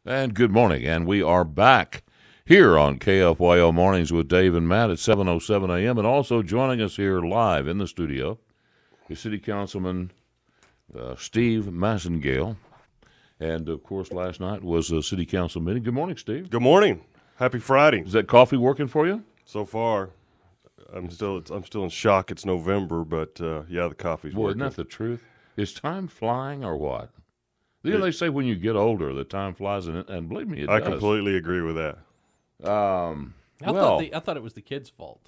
And good morning, and we are back here on KFYO Mornings with Dave and Matt at 7:07 a.m. And also joining us here live in the studio is City Councilman Steve Massengale. And, of course, last night was a City Council meeting. Good morning, Steve. Good morning. Happy Friday. Is that coffee working for you? So far, I'm still in shock. It's November, but yeah, the coffee's Boy, working. isn't that the truth? Is time flying or what? You know, they say when you get older, the time flies, and believe me, it I does. completely agree with that. I thought it was the kids' fault.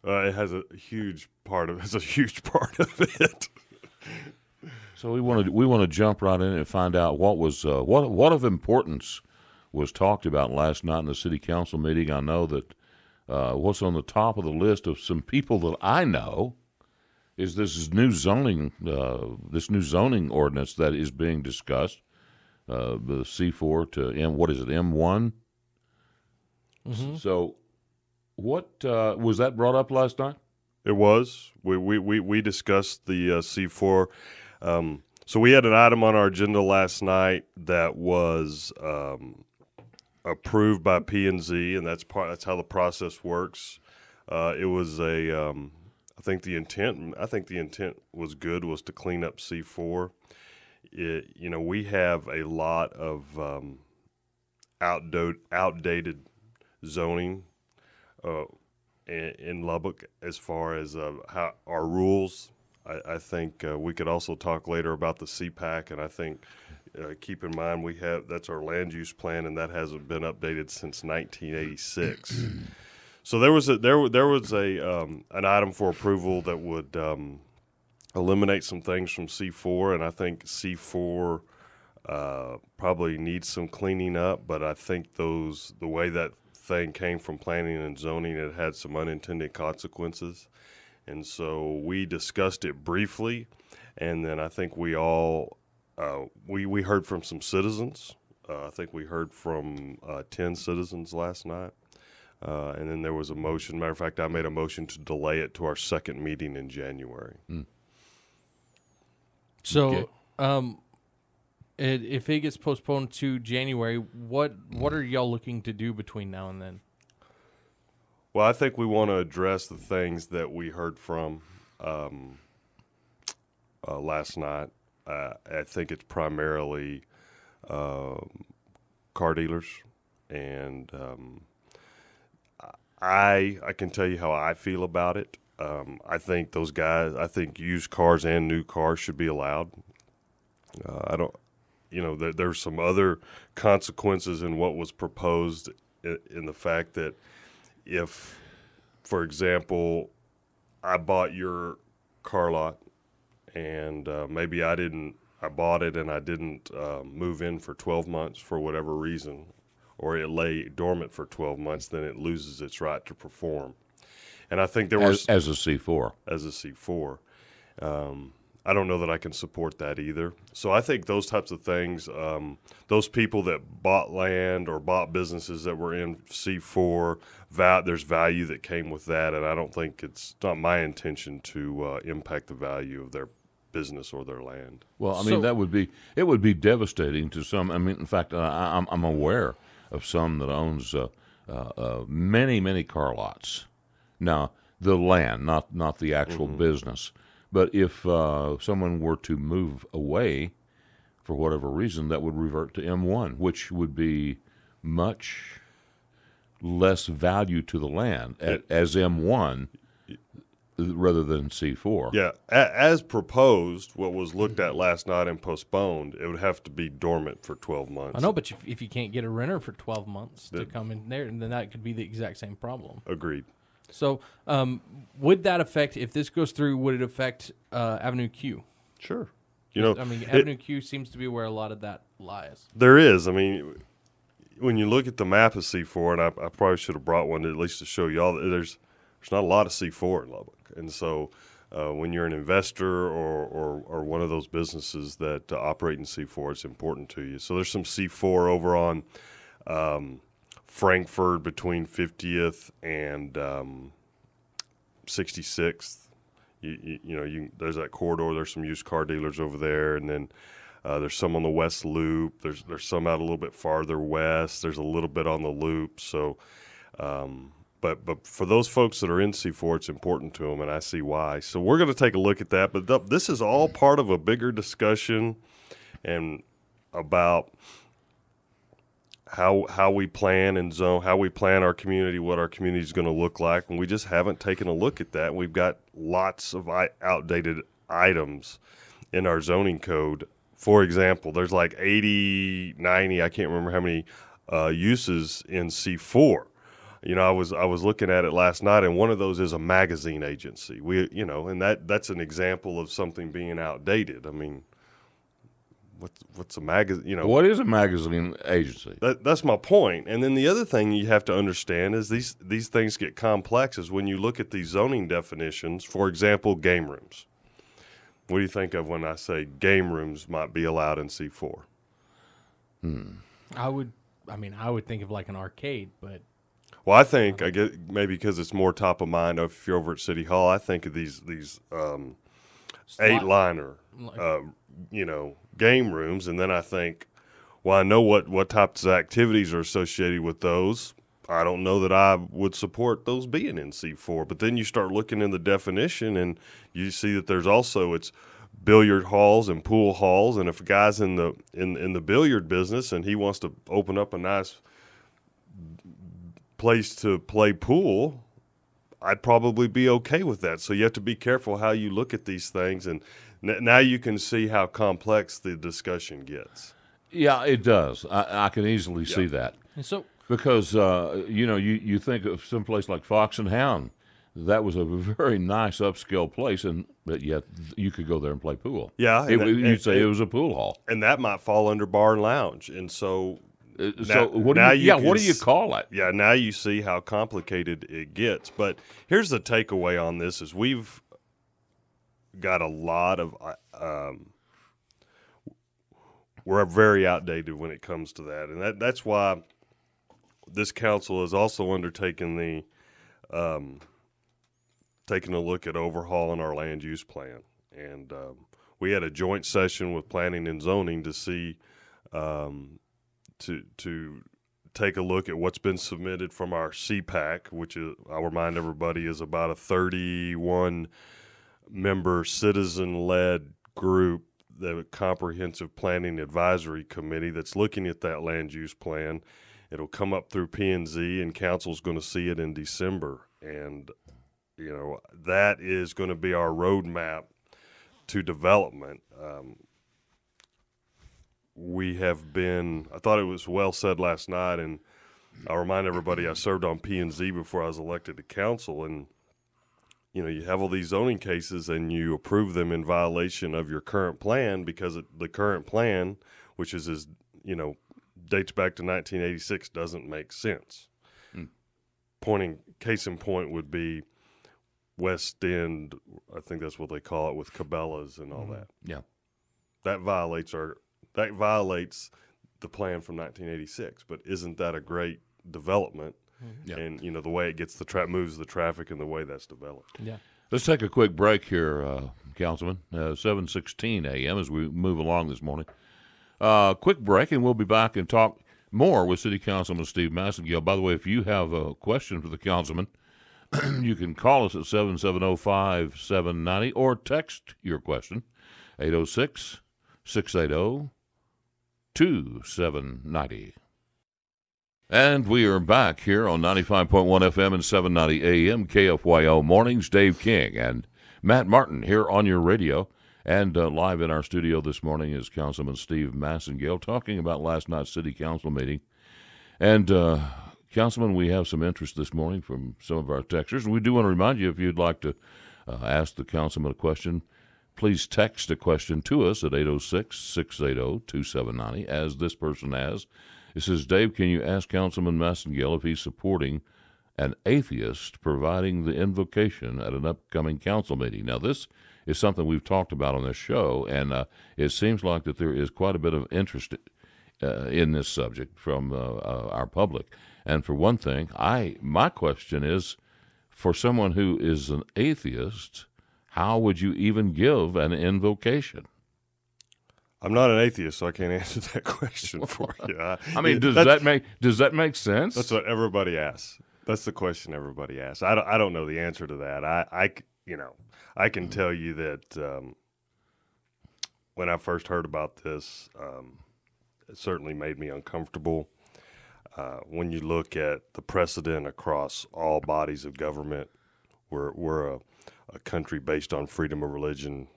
It has a huge part of it. So we want to jump right in and find out what was what of importance was talked about last night in the city council meeting. I know that what's on the top of the list of some people that I know is this new zoning ordinance that is being discussed, the C4 to M1. Mm-hmm. So, what was that brought up last night? It was. We discussed the C4. So we had an item on our agenda last night that was approved by P&Z, and that's how the process works. It was I think the intent was good, was to clean up C4. We have a lot of outdated zoning in Lubbock as far as how our rules. I think we could also talk later about the CPAC, and I think keep in mind that's our land use plan, and that hasn't been updated since 1986. So there was an item for approval that would eliminate some things from C4, and I think C4 probably needs some cleaning up. But I think the way that thing came from planning and zoning, it had some unintended consequences, and so we discussed it briefly, and then I think we all we heard from some citizens. I think we heard from 10 citizens last night. And then there was a motion. Matter of fact, I made a motion to delay it to our second meeting in January. So, if it gets postponed to January, what are y'all looking to do between now and then? Well, I think we want to address the things that we heard from last night. I think it's primarily car dealers, and I can tell you how I feel about it. I think those guys. I think used cars and new cars should be allowed. There's some other consequences in what was proposed in the fact that if, for example, I bought your car lot and maybe I bought it and I didn't move in for 12 months for whatever reason, or it lay dormant for 12 months, then it loses its right to perform. And I think there was as a C4. As a C4. I don't know that I can support that either. So I think those types of things, those people that bought land or bought businesses that were in C4, there's value that came with that, and I don't think it's not my intention to impact the value of their business or their land. Well, I mean, it would be devastating to some. I mean, in fact, I'm aware of some that owns many car lots. Now, the land, not the actual business. But if someone were to move away for whatever reason, that would revert to M1, which would be much less value to the land as M1 rather than C4. Yeah, as proposed, what was looked at last night and postponed, it would have to be dormant for 12 months. I know, but if you can't get a renter for 12 months to come in there, then that could be the exact same problem. Agreed. So would that affect, if this goes through, would it affect Avenue Q? Sure. Avenue Q seems to be where a lot of that lies. There is. I mean, when you look at the map of C4, and I probably should have brought one at least to show you all, there's not a lot of C4 in Lubbock. And so when you're an investor or one of those businesses that operate in C4, it's important to you. So there's some C4 over on Frankfurt between 50th and 66th. There's that corridor. There's some used car dealers over there, and then There's some on the West Loop. There's some out a little bit farther west. There's a little bit on the Loop. So, but for those folks that are in C4, it's important to them, and I see why. So we're going to take a look at that. But this is all part of a bigger discussion and about how we plan and zone, how we plan our community, what our community is going to look like, and we just haven't taken a look at that. We've got lots of outdated items in our zoning code. For example, there's like 80, 90, I can't remember how many uses in C4. I was looking at it last night, and one of those is a magazine agency. And that's an example of something being outdated. I mean, what's a magazine? What is a magazine agency? That's my point. And then the other thing you have to understand is these things get complex. Is when you look at these zoning definitions. For example, game rooms. What do you think of when I say game rooms might be allowed in C4? I would think of like an arcade, but. Well, I get maybe because it's more top of mind if you're over at City Hall. I think of these 8-liner, game rooms, and then I think, well, I know what types of activities are associated with those. I don't know that I would support those being in C4. But then you start looking in the definition, and you see that there's also it's billiard halls and pool halls. And if a guy's in the billiard business and he wants to open up a nice place to play pool, I'd probably be okay with that. So you have to be careful how you look at these things, and now you can see how complex the discussion gets. Yeah, it does. I can easily see that. And so, because you think of some place like Fox and Hound, that was a very nice upscale place, but yet you could go there and play pool. Yeah, you'd say it was a pool hall, and that might fall under bar and lounge, and so. What do you call it? Yeah, now you see how complicated it gets. But here's the takeaway on this: is we've got a lot of we're very outdated when it comes to that, and that's why this council has also undertaken the taking a look at overhauling our land use plan, and we had a joint session with planning and zoning to see. To take a look at what's been submitted from our CPAC, which is, I'll remind everybody, is about a 31-member citizen-led group, the Comprehensive Planning Advisory Committee that's looking at that land use plan. It'll come up through P&Z, and council's going to see it in December. And, that is going to be our roadmap to development. We have been, I thought it was well said last night, and I'll remind everybody I served on P&Z before I was elected to council, and you have all these zoning cases and you approve them in violation of your current plan because the current plan, which is dates back to 1986, doesn't make sense. Case in point would be West End, I think that's what they call it, with Cabela's and all that. Yeah. That violates the plan from 1986, but isn't that a great development? Yeah. And the way it gets moves the traffic and the way that's developed. Yeah. Let's take a quick break here, Councilman. 7:16 a.m. as we move along this morning. Quick break, and we'll be back and talk more with City Councilman Steve Massengale. By the way, if you have a question for the councilman, you can call us at 770-5790 or text your question 806-680-2790. And we are back here on 95.1 FM and 790 AM KFYO Mornings. Dave King and Matt Martin here on your radio. And live in our studio this morning is Councilman Steve Massengale talking about last night's City Council meeting. And, Councilman, we have some interest this morning from some of our texters. And we do want to remind you, if you'd like to ask the councilman a question, please text a question to us at 806-680-2790, as this person has. It says, Dave, can you ask Councilman Massengale if he's supporting an atheist providing the invocation at an upcoming council meeting? Now, this is something we've talked about on this show, and it seems like that there is quite a bit of interest in this subject from our public. And for one thing, my question is, for someone who is an atheist, how would you even give an invocation? I'm not an atheist, so I can't answer that question for you. I mean, does that make sense? That's what everybody asks. That's the question everybody asks. I don't know the answer to that. I can tell you that when I first heard about this, it certainly made me uncomfortable. When you look at the precedent across all bodies of government, we're a country based on freedom of religion.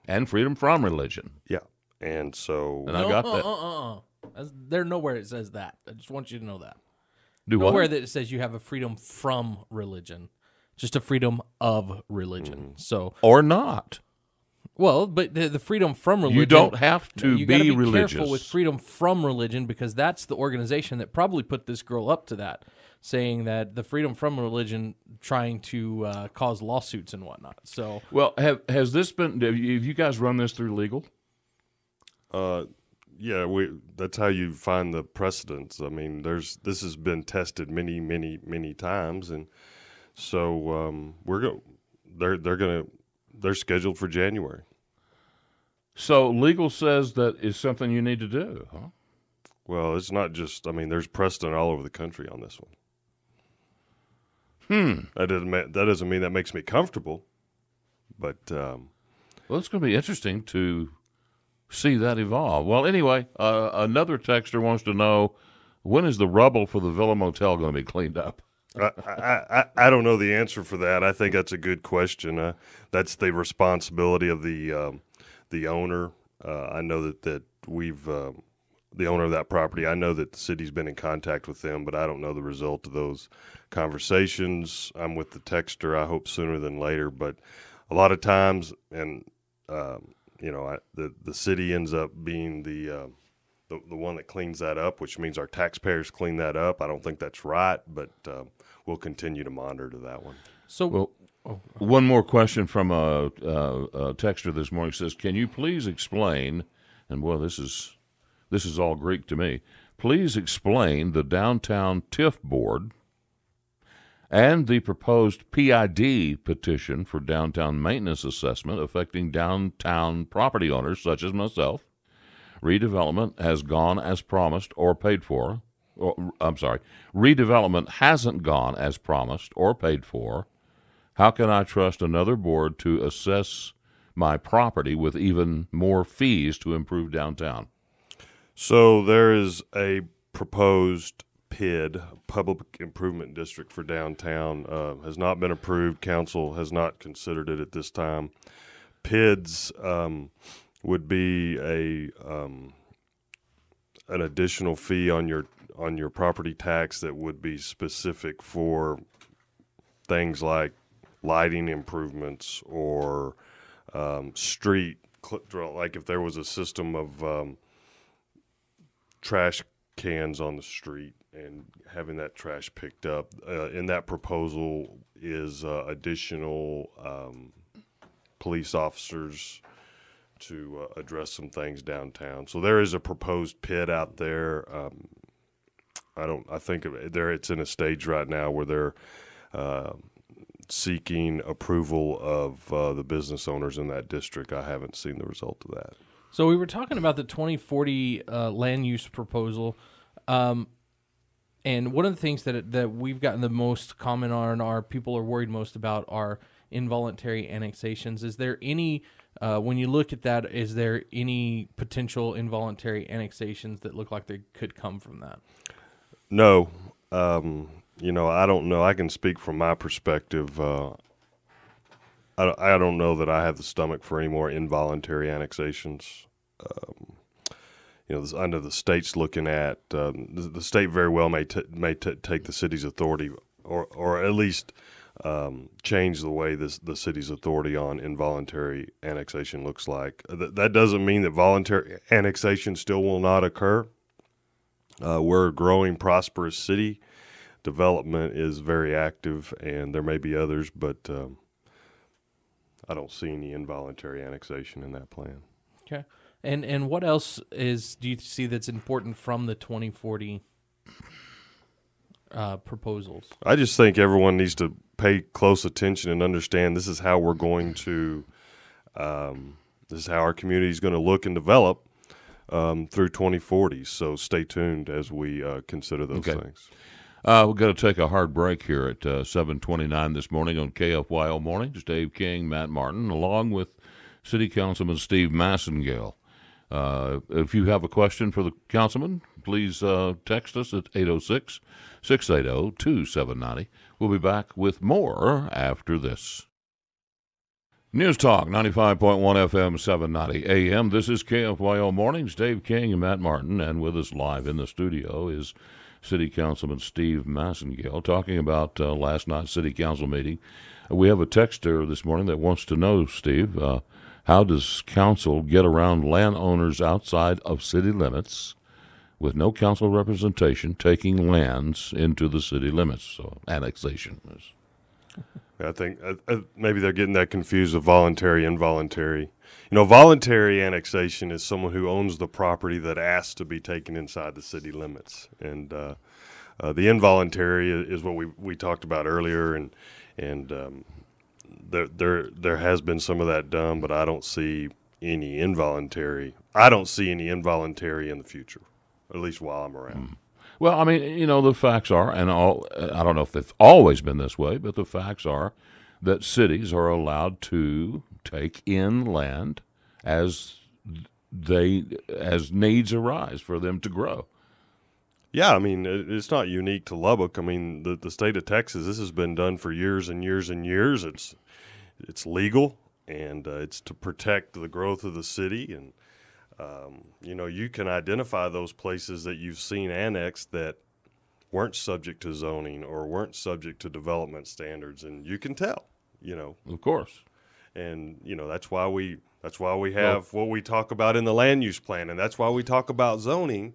And freedom from religion. Yeah. And so... And I got that. There's nowhere it says that. I just want you to know that. Nowhere that it says you have a freedom from religion. Just a freedom of religion. So or not. Well, but the freedom from religion... You don't have to you be gotta be religious. careful with freedom from religion because that's the organization that probably put this girl up to that, saying that the freedom from religion trying to cause lawsuits and whatnot. So, well, has this been? Have you guys run this through legal? Yeah, that's how you find the precedents. I mean, this has been tested many times, and so they're scheduled for January. So legal says that is something you need to do, huh? Well, it's not just. I mean, there's precedent all over the country on this one. That doesn't mean that makes me comfortable, but well, it's going to be interesting to see that evolve. Well, anyway, another texter wants to know, when is the rubble for the Villa Motel going to be cleaned up? I don't know the answer for that. I think that's a good question. That's the responsibility of the owner. I know that we've the owner of that property. I know that the city's been in contact with them, but I don't know the result of those conversations. I'm with the texter. I hope sooner than later, but a lot of times, and the city ends up being the one that cleans that up, which means our taxpayers clean that up. I don't think that's right, but we'll continue to monitor that one. So, one more question from a texter this morning says, "Can you please explain?" And boy, this is all Greek to me. Please explain the downtown TIF board and the proposed PID petition for downtown maintenance assessment affecting downtown property owners such as myself. Redevelopment has gone as promised or paid for. Redevelopment hasn't gone as promised or paid for. How can I trust another board to assess my property with even more fees to improve downtown? So there is a proposed PID, Public Improvement District for downtown, has not been approved. Council has not considered it at this time. PIDs would be an additional fee on your property tax that would be specific for things like lighting improvements or street, like if there was a system of trash cans on the street and having that trash picked up. In that proposal is additional police officers to address some things downtown. So there is a proposed PID out there. I think it's in a stage right now where they're seeking approval of the business owners in that district. I haven't seen the result of that. So we were talking about the 2040 land use proposal, and one of the things that we've gotten the most comment on, or people are worried most about, are involuntary annexations. Is there any, when you look at that, is there any potential involuntary annexations that look like they could come from that? No. I don't know. I can speak from my perspective. I don't know that I have the stomach for any more involuntary annexations. I know the state's looking at the state very well may take the city's authority, or at least change the way the city's authority on involuntary annexation looks like. That doesn't mean that voluntary annexation still will not occur. We're a growing, prosperous city. Development is very active, and there may be others, but I don't see any involuntary annexation in that plan. Okay. And what else do you see that's important from the 2040 proposals? I just think everyone needs to pay close attention and understand this is how we're going to This is how our community is going to look and develop through 2040. So stay tuned as we consider those things. We're going to take a hard break here at 7:29 this morning on KFYO Mornings. Dave King, Matt Martin, along with City Councilman Steve Massengale. If you have a question for the councilman, please text us at 806-680-2790. We'll be back with more after this. News Talk, 95.1 FM, 790 AM. This is KFYO Mornings. Dave King and Matt Martin, and with us live in the studio is City Councilman Steve Massengale talking about last night's City Council meeting. We have a texter this morning that wants to know, Steve, how does council get around landowners outside of city limits with no council representation taking lands into the city limits? So annexation is. I think maybe they're getting that confused with voluntary, involuntary. Voluntary annexation is someone who owns the property that asks to be taken inside the city limits, and the involuntary is what we talked about earlier, and there has been some of that done, but I don't see any involuntary. I don't see any involuntary in the future, at least while I'm around. Well, I mean, the facts are, and I don't know if it's always been this way, but the facts are that cities are allowed to take in land as needs arise for them to grow. Yeah, I mean, it's not unique to Lubbock. I mean, the state of Texas, this has been done for years and years and years. It's legal, and it's to protect the growth of the city, and you can identify those places that you've seen annexed that weren't subject to zoning or weren't subject to development standards, and you can tell, Of course. And, that's why we have what we talk about in the land use plan, and that's why we talk about zoning.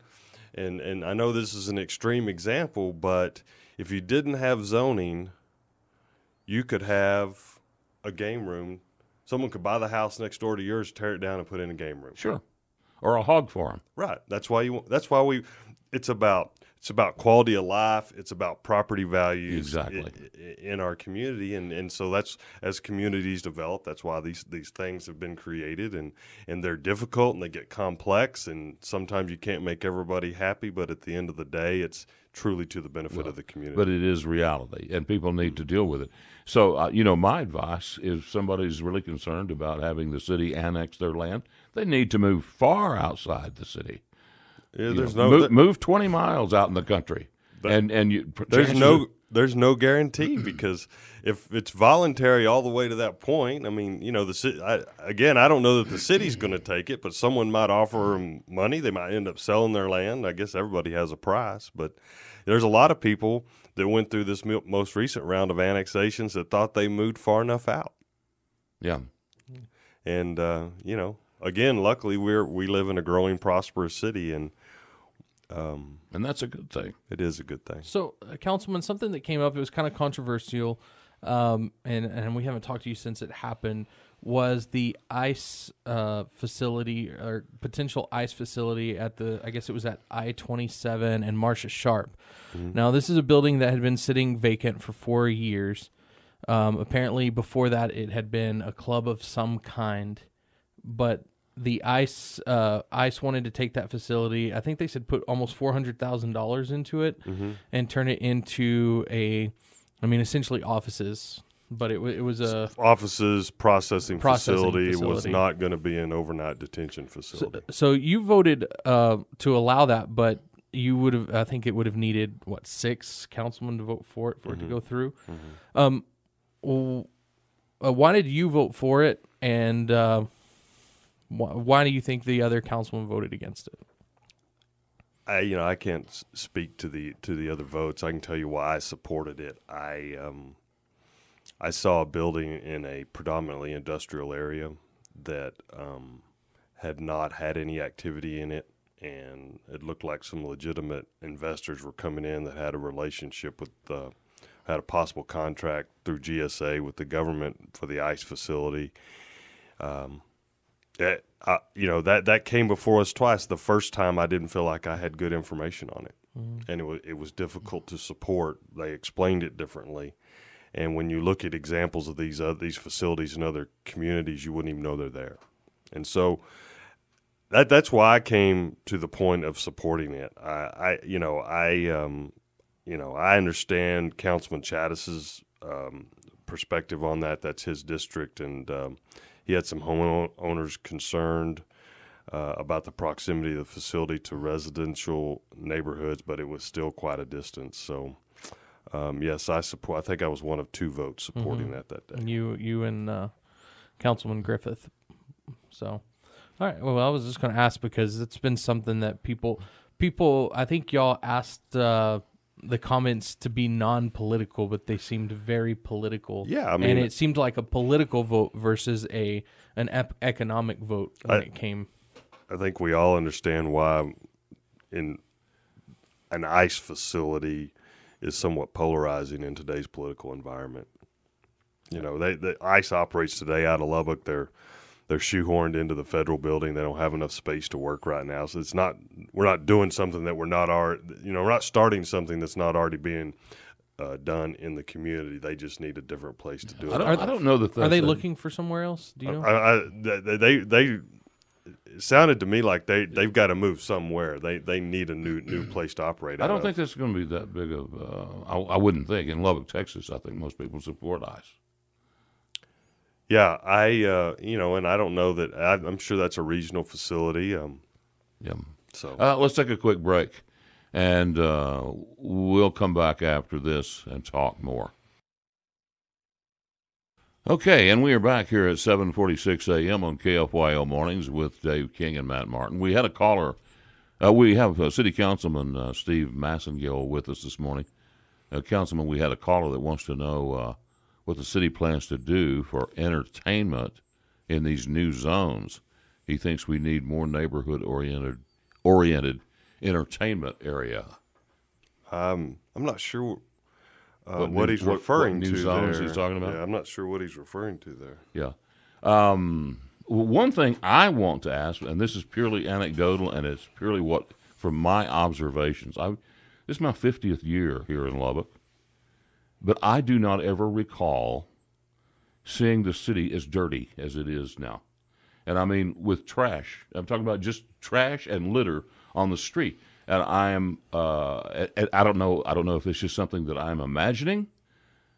And I know this is an extreme example, but if you didn't have zoning, you could have a game room. Someone could buy the house next door to yours, tear it down, and put in a game room. Sure. Or a hog farm. Right. It's about quality of life. It's about property values in our community. And so that's, as communities develop, that's why these things have been created, and they're difficult and they get complex, and sometimes you can't make everybody happy, but at the end of the day, it's truly to the benefit of the community. But it is reality, and people need to deal with it. So, my advice is, if somebody's really concerned about having the city annex their land, they need to move far outside the city. Yeah, move 20 miles out in the country, there's no guarantee, because if it's voluntary all the way to that point, I mean, the city. I don't know that the city's going to take it, but someone might offer them money. They might end up selling their land. I guess everybody has a price, but there's a lot of people that went through this most recent round of annexations that thought they moved far enough out. Yeah, and again, luckily we live in a growing, prosperous city, and that's a good thing. It is a good thing. So, Councilman, something that came up, it was kind of controversial, and we haven't talked to you since it happened, was the ICE facility, or potential ICE facility at I guess it was at I-27 and Marcia Sharp. Mm-hmm. Now, this is a building that had been sitting vacant for 4 years. Apparently, before that, it had been a club of some kind, but the ICE wanted to take that facility. I think they said put almost $400,000 into it, mm-hmm. and turn it into essentially offices. But it was a offices processing facility. It was not going to be an overnight detention facility. So you voted to allow that, but you would have. I think it would have needed 6 councilmen to vote for it mm-hmm. it to go through. Mm-hmm. Why did you vote for it, and why do you think the other councilman voted against it? I can't speak to the other votes. I can tell you why I supported it. I saw a building in a predominantly industrial area that had not had any activity in it, and it looked like some legitimate investors were coming in that had a relationship with had a possible contract through GSA with the government for the ICE facility. That came before us twice. The first time, I didn't feel like I had good information on it, and it was difficult to support. They explained it differently, and when you look at examples of these facilities in other communities, you wouldn't even know they're there. And so that's why I came to the point of supporting it. I understand Councilman Chattis's perspective on that. That's his district, and he had some homeowners concerned about the proximity of the facility to residential neighborhoods, but it was still quite a distance. So, yes, I support. I think I was one of 2 votes supporting that day. You and Councilman Griffith. So, all right. Well, I was just going to ask because it's been something that people. I think y'all asked the comments to be non-political, but they seemed very political. Yeah, I mean, and it seemed like a political vote versus an economic vote when it came. I think we all understand why in an ICE facility is somewhat polarizing in today's political environment. You know, the ICE operates today out of Lubbock. They're shoehorned into the federal building. They don't have enough space to work right now. So we're not doing something that we're not starting something that's not already being done in the community. They just need a different place to do it. I don't know that. Are they looking for somewhere else? Do you know? It sounded to me like they've got to move somewhere. They need a new place to operate. I don't think that's going to be that big of. I wouldn't think in Lubbock, Texas. I think most people support ICE. Yeah, and I don't know that. I'm sure that's a regional facility. Yeah. So let's take a quick break, and we'll come back after this and talk more. Okay, and we are back here at 7:46 a.m. on KFYO Mornings with Dave King and Matt Martin. We had a caller. We have City Councilman Steve Massengale with us this morning. Councilman, we had a caller that wants to know what the city plans to do for entertainment in these new zones. He thinks we need more neighborhood-oriented entertainment area. I'm not sure what he's referring to new zones there. He's talking about? Yeah, I'm not sure what he's referring to there. Yeah. One thing I want to ask, and this is purely anecdotal, and it's purely from my observations. This is my 50th year here in Lubbock, but I do not ever recall seeing the city as dirty as it is now. And I mean with trash. I'm talking about just trash and litter on the street. And I don't know if it's just something that I'm imagining.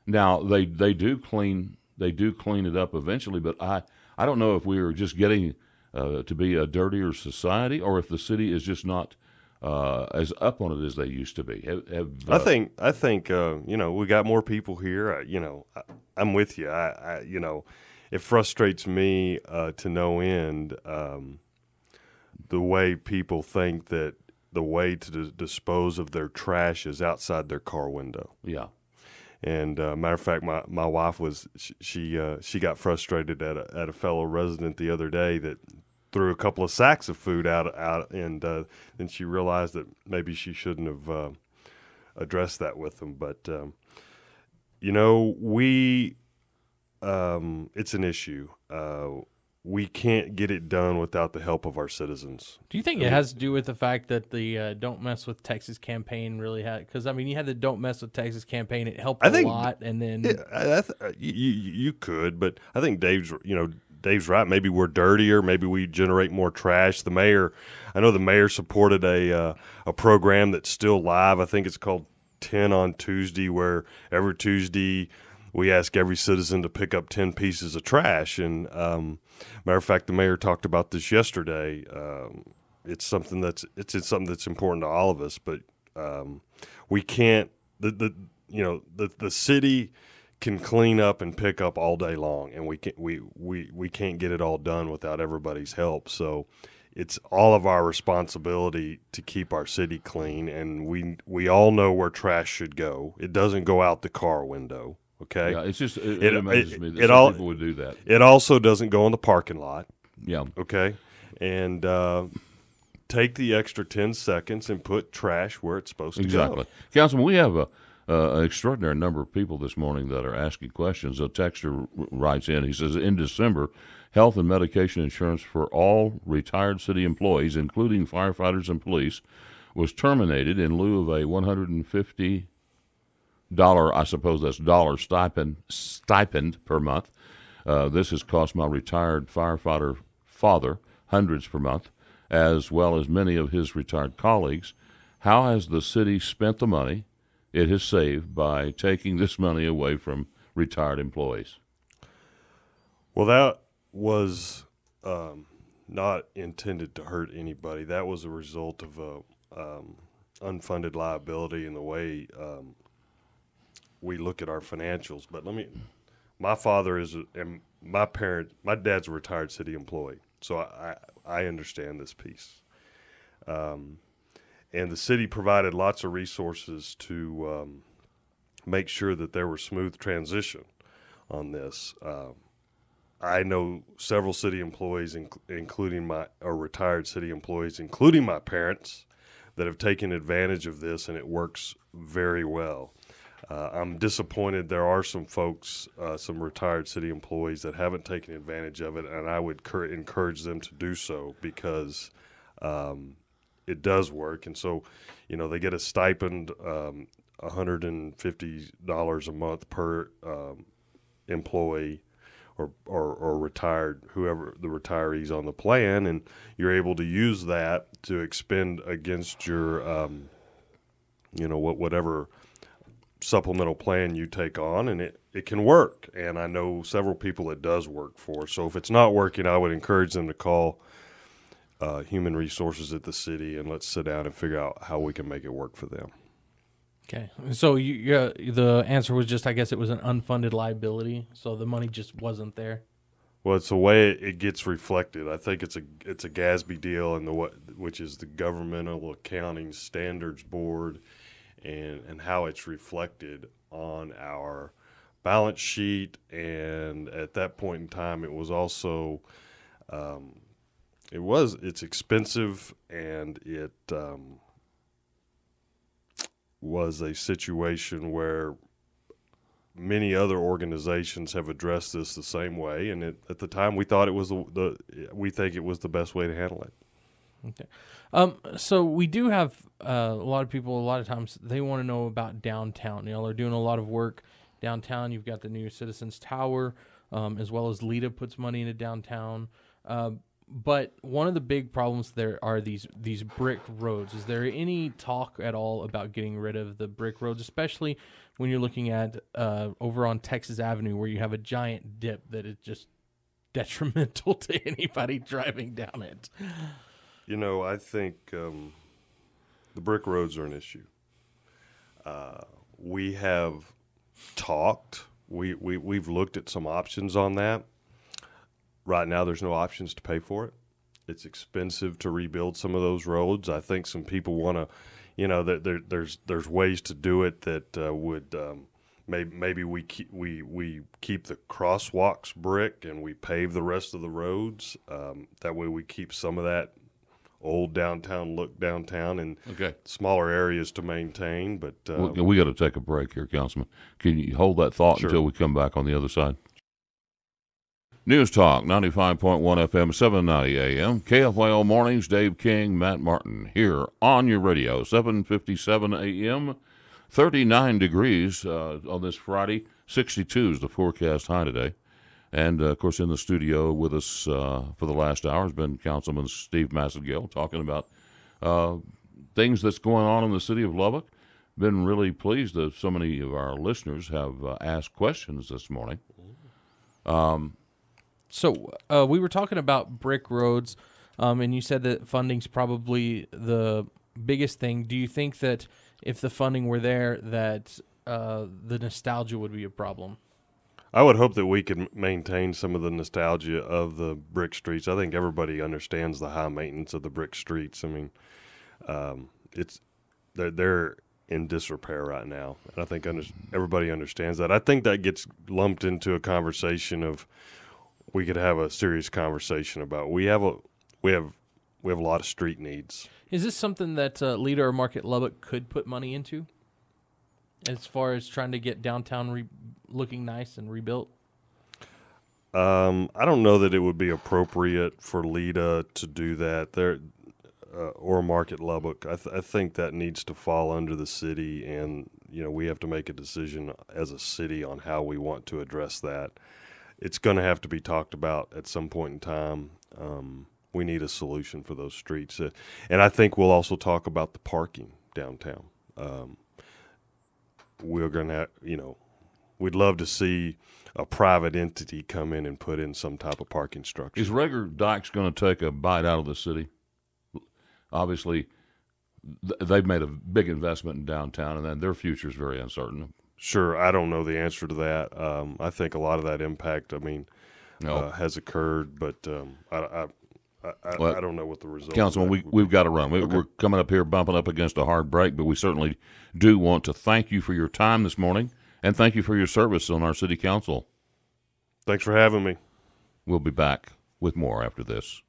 Now they do clean it up eventually, but I don't know if we are just getting to be a dirtier society, or if the city is just not as up on it as they used to be. I think we got more people here. I'm with you. It frustrates me to no end the way people think that the way to dispose of their trash is outside their car window. Yeah. And matter of fact, my wife she got frustrated at a fellow resident the other day that threw a couple of sacks of food out, and then she realized that maybe she shouldn't have addressed that with them. But it's an issue. We can't get it done without the help of our citizens. Do you think it has to do with the fact that the Don't Mess with Texas campaign really had? Because, I mean, you had the Don't Mess with Texas campaign. It helped a lot. And then you could, but I think Dave's right. Maybe we're dirtier. Maybe we generate more trash. I know the mayor supported a program that's still live. I think it's called 10 on Tuesday, where every Tuesday we ask every citizen to pick up 10 pieces of trash. And matter of fact, the mayor talked about this yesterday. It's something that's important to all of us. But we can't. The city can clean up and pick up all day long, and we can't get it all done without everybody's help. So it's all of our responsibility to keep our city clean, and we all know where trash should go. It doesn't go out the car window. Okay. Yeah, it's just it amazes me that some people would do that. It also doesn't go in the parking lot. Yeah. Okay. And take the extra 10 seconds and put trash where it's supposed to go. Exactly. Councilman, we have an extraordinary number of people this morning that are asking questions. A texter writes in. He says, in December, health and medication insurance for all retired city employees, including firefighters and police, was terminated in lieu of a $150, I suppose that's dollar stipend per month. This has cost my retired firefighter father hundreds per month, as well as many of his retired colleagues. How has the city spent the money it has saved by taking this money away from retired employees? Well, that was not intended to hurt anybody. That was a result of a unfunded liability in the way we look at our financials. But my father and my dad's a retired city employee, so I understand this piece. And the city provided lots of resources to make sure that there were smooth transition on this. I know several city employees, retired city employees, including my parents, that have taken advantage of this, and it works very well. I'm disappointed there are some folks, some retired city employees that haven't taken advantage of it, and I would encourage them to do so because it does work. And so, they get a stipend, $150 a month per employee or retired, whoever the retirees on the plan, and you're able to use that to expend against your, whatever supplemental plan you take on, and it can work. And I know several people it does work for. So if it's not working, I would encourage them to call Human Resources at the city, and let's sit down and figure out how we can make it work for them. Okay, so the answer was just, I guess it was an unfunded liability, so the money just wasn't there. Well, it's the way it gets reflected. I think it's a GASB deal, and which is the Governmental Accounting Standards Board, and how it's reflected on our balance sheet. And at that point in time, it was also it's expensive, and it was a situation where many other organizations have addressed this the same way, and at the time we thought it was we think it was the best way to handle it. Okay. So we do have a lot of people, a lot of times they want to know about downtown. They're doing a lot of work downtown. You've got the new Citizens Tower, as well as LIDA puts money into downtown. But one of the big problems there are these brick roads. Is there any talk at all about getting rid of the brick roads, especially when you're looking at over on Texas Avenue, where you have a giant dip that is just detrimental to anybody driving down it? I think the brick roads are an issue. We have talked. We've looked at some options on that. Right now, there's no options to pay for it. It's expensive to rebuild some of those roads. I think some people want to, there's ways to do it that would maybe we keep the crosswalks brick and we pave the rest of the roads. That way, we keep some of that old downtown look downtown and smaller areas to maintain. But we got to take a break here, Councilman. Can you hold that thought Sure. until we come back on the other side? News Talk, 95.1 FM, 790 AM. KFYO Mornings, Dave King, Matt Martin, here on your radio, 7:57 AM, 39 degrees on this Friday. 62 is the forecast high today. And, of course, in the studio with us for the last hour has been Councilman Steve Massengale talking about things that's going on in the city of Lubbock. Been really pleased that so many of our listeners have asked questions this morning. So we were talking about brick roads, and you said that funding's probably the biggest thing. Do you think that if the funding were there, that the nostalgia would be a problem? I would hope that we could maintain some of the nostalgia of the brick streets. I think everybody understands the high maintenance of the brick streets. I mean, they're in disrepair right now, and I think everybody understands that. I think that gets lumped into a conversation of we could have a serious conversation about. We have a lot of street needs. Is this something that LIDA or Market Lubbock could put money into, as far as trying to get downtown looking nice and rebuilt? I don't know that it would be appropriate for LIDA to do that there, or Market Lubbock. I think that needs to fall under the city, and we have to make a decision as a city on how we want to address that. it's going to have to be talked about at some point in time. We need a solution for those streets. And I think we'll also talk about the parking downtown. We're going to, we'd love to see a private entity come in and put in some type of parking structure. Is Rager Dykes going to take a bite out of the city? Obviously, they've made a big investment in downtown, and then their future is very uncertain. Sure, I don't know the answer to that. I think a lot of that impact, has occurred, but I don't know what the result. Councilman, we've got to run. We're coming up here, bumping up against a hard break, but we certainly do want to thank you for your time this morning, and thank you for your service on our city council. Thanks for having me. We'll be back with more after this.